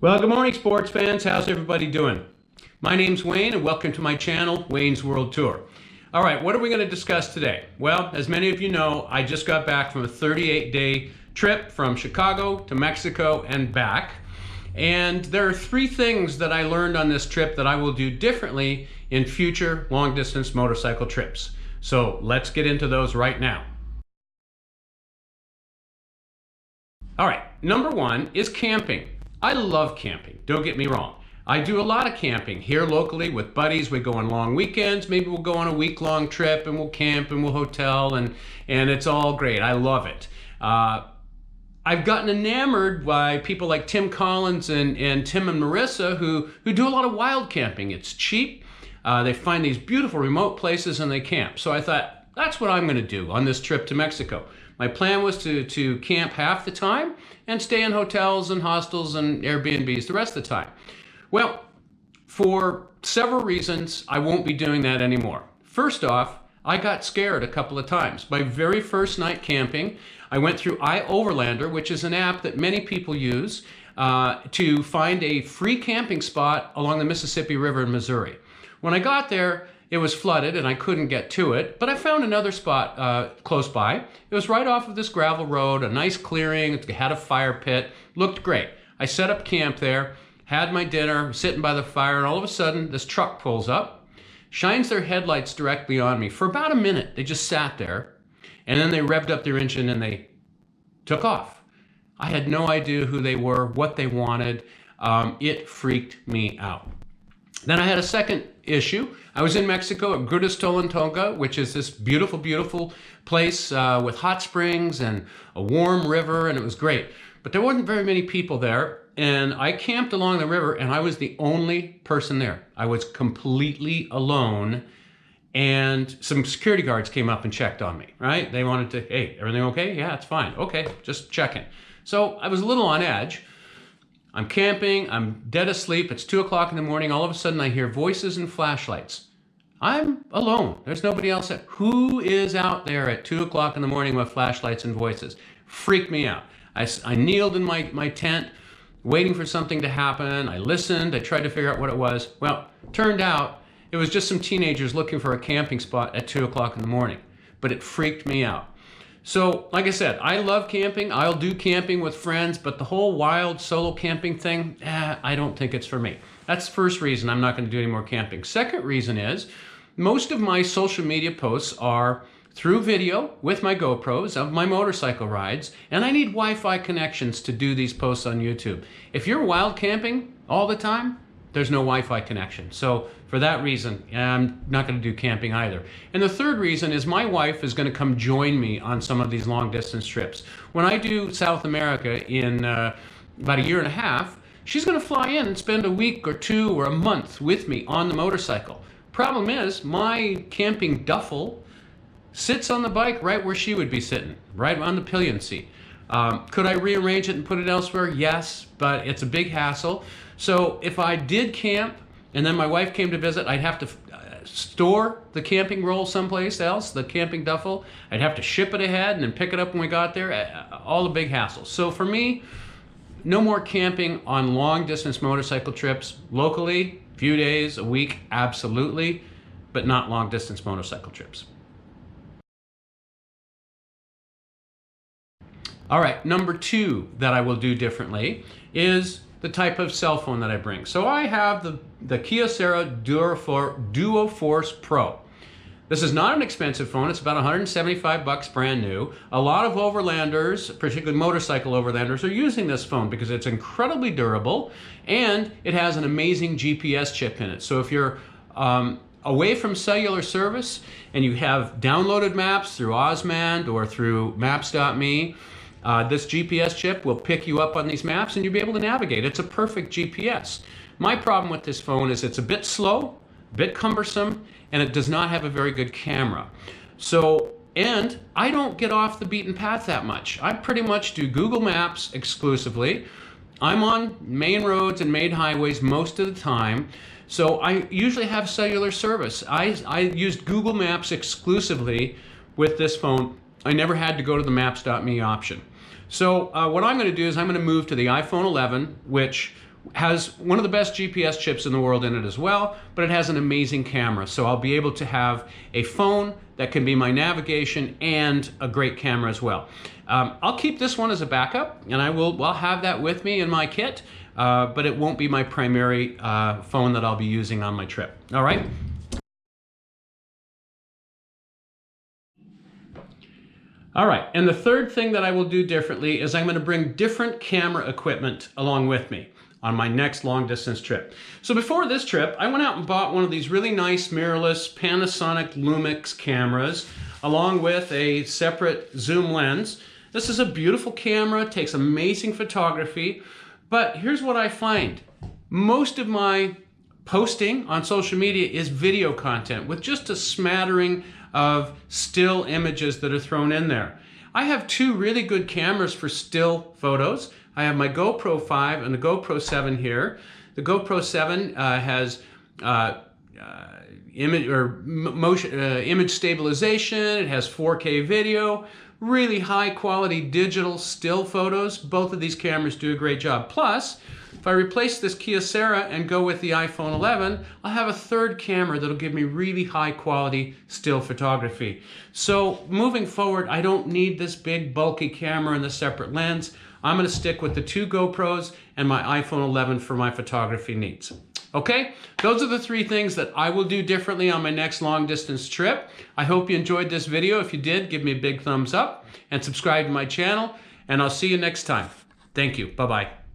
Well, good morning, sports fans. How's everybody doing? My name's Wayne, and welcome to my channel, Wayne's World Tour. All right, what are we going to discuss today? Well, as many of you know, I just got back from a 38-day trip from Chicago to Mexico and back. And there are three things that I learned on this trip that I will do differently in future long-distance motorcycle trips. So let's get into those right now. All right, number one is camping. I love camping, don't get me wrong. I do a lot of camping here locally with buddies. We go on long weekends. Maybe we'll go on a week-long trip and we'll camp and we'll hotel and it's all great. I love it. I've gotten enamored by people like Tim Collins and Tim and Marissa who do a lot of wild camping. It's cheap. They find these beautiful remote places and they camp. So I thought, that's what I'm going to do on this trip to Mexico. My plan was to camp half the time and stay in hotels and hostels and Airbnbs the rest of the time. Well, for several reasons, I won't be doing that anymore. First off, I got scared a couple of times. My very first night camping, I went through iOverlander, which is an app that many people use to find a free camping spot along the Mississippi River in Missouri. When I got there, it was flooded and I couldn't get to it, but I found another spot close by. It was right off of this gravel road, a nice clearing, it had a fire pit, looked great. I set up camp there, had my dinner, sitting by the fire, and all of a sudden this truck pulls up, shines their headlights directly on me. For about a minute, they just sat there, and then they revved up their engine and they took off. I had no idea who they were, what they wanted. It freaked me out. Then I had a second issue. I was in Mexico at Grutas Tolantonga, which is this beautiful, beautiful place with hot springs and a warm river, and it was great. But there wasn't very many people there, and I camped along the river, and I was the only person there. I was completely alone, and some security guards came up and checked on me, right? They wanted to, hey, everything okay? Yeah, it's fine. Okay, just checking. So I was a little on edge. I'm camping, I'm dead asleep, it's 2 o'clock in the morning, all of a sudden I hear voices and flashlights. I'm alone, there's nobody else there. Who is out there at 2 o'clock in the morning with flashlights and voices? Freaked me out. I kneeled in my tent, waiting for something to happen. I listened, I tried to figure out what it was. Well, turned out it was just some teenagers looking for a camping spot at 2 o'clock in the morning, but it freaked me out. So, like I said, I love camping. I'll do camping with friends, but the whole wild solo camping thing, I don't think it's for me. That's the first reason I'm not going to do any more camping. Second reason is, most of my social media posts are through video with my GoPros of my motorcycle rides, and I need Wi-Fi connections to do these posts on YouTube. If you're wild camping all the time, there's no Wi-Fi connection. So for that reason, I'm not going to do camping either. And the third reason is my wife is going to come join me on some of these long distance trips. When I do South America in about a year and a half, she's going to fly in and spend a week or two or a month with me on the motorcycle. Problem is, my camping duffel sits on the bike right where she would be sitting, right on the pillion seat. Could I rearrange it and put it elsewhere? Yes, but it's a big hassle. So if I did camp and then my wife came to visit, I'd have to store the camping roll someplace else, the camping duffel. I'd have to ship it ahead and then pick it up when we got there. All the big hassles. So for me, no more camping on long distance motorcycle trips. Locally, a few days, a week, absolutely, but not long distance motorcycle trips. All right, number two that I will do differently is the type of cell phone that I bring. So I have the Kyocera DuoForce Pro. This is not an expensive phone. It's about 175 bucks brand new. A lot of overlanders, particularly motorcycle overlanders, are using this phone because it's incredibly durable and it has an amazing GPS chip in it. So if you're away from cellular service and you have downloaded maps through Osmand or through Maps.me, this GPS chip will pick you up on these maps and you'll be able to navigate. It's a perfect GPS. My problem with this phone is it's a bit slow, a bit cumbersome, and it does not have a very good camera. So, and I don't get off the beaten path that much. I pretty much do Google Maps exclusively. I'm on main roads and main highways most of the time. So I usually have cellular service. I used Google Maps exclusively with this phone. I never had to go to the Maps.me option. So what I'm going to do is I'm going to move to the iPhone 11, which has one of the best GPS chips in the world in it as well, but it has an amazing camera. So I'll be able to have a phone that can be my navigation and a great camera as well. I'll keep this one as a backup, and I'll have that with me in my kit, but it won't be my primary phone that I'll be using on my trip. All right? All right, and the third thing that I will do differently is I'm going to bring different camera equipment along with me on my next long distance trip. So before this trip, I went out and bought one of these really nice mirrorless Panasonic Lumix cameras along with a separate zoom lens. This is a beautiful camera, takes amazing photography, but here's what I find. Most of my posting on social media is video content with just a smattering of still images that are thrown in there. I have two really good cameras for still photos. I have my GoPro 5 and the GoPro 7 here. The GoPro 7 has image stabilization. It has 4K video, really high quality digital still photos. Both of these cameras do a great job. Plus, if I replace this Kyocera and go with the iPhone 11, I'll have a third camera that'll give me really high quality still photography. So moving forward, I don't need this big bulky camera and the separate lens. I'm going to stick with the two GoPros and my iPhone 11 for my photography needs. Okay, those are the three things that I will do differently on my next long distance trip. I hope you enjoyed this video. If you did, give me a big thumbs up and subscribe to my channel, and I'll see you next time. Thank you. Bye-bye.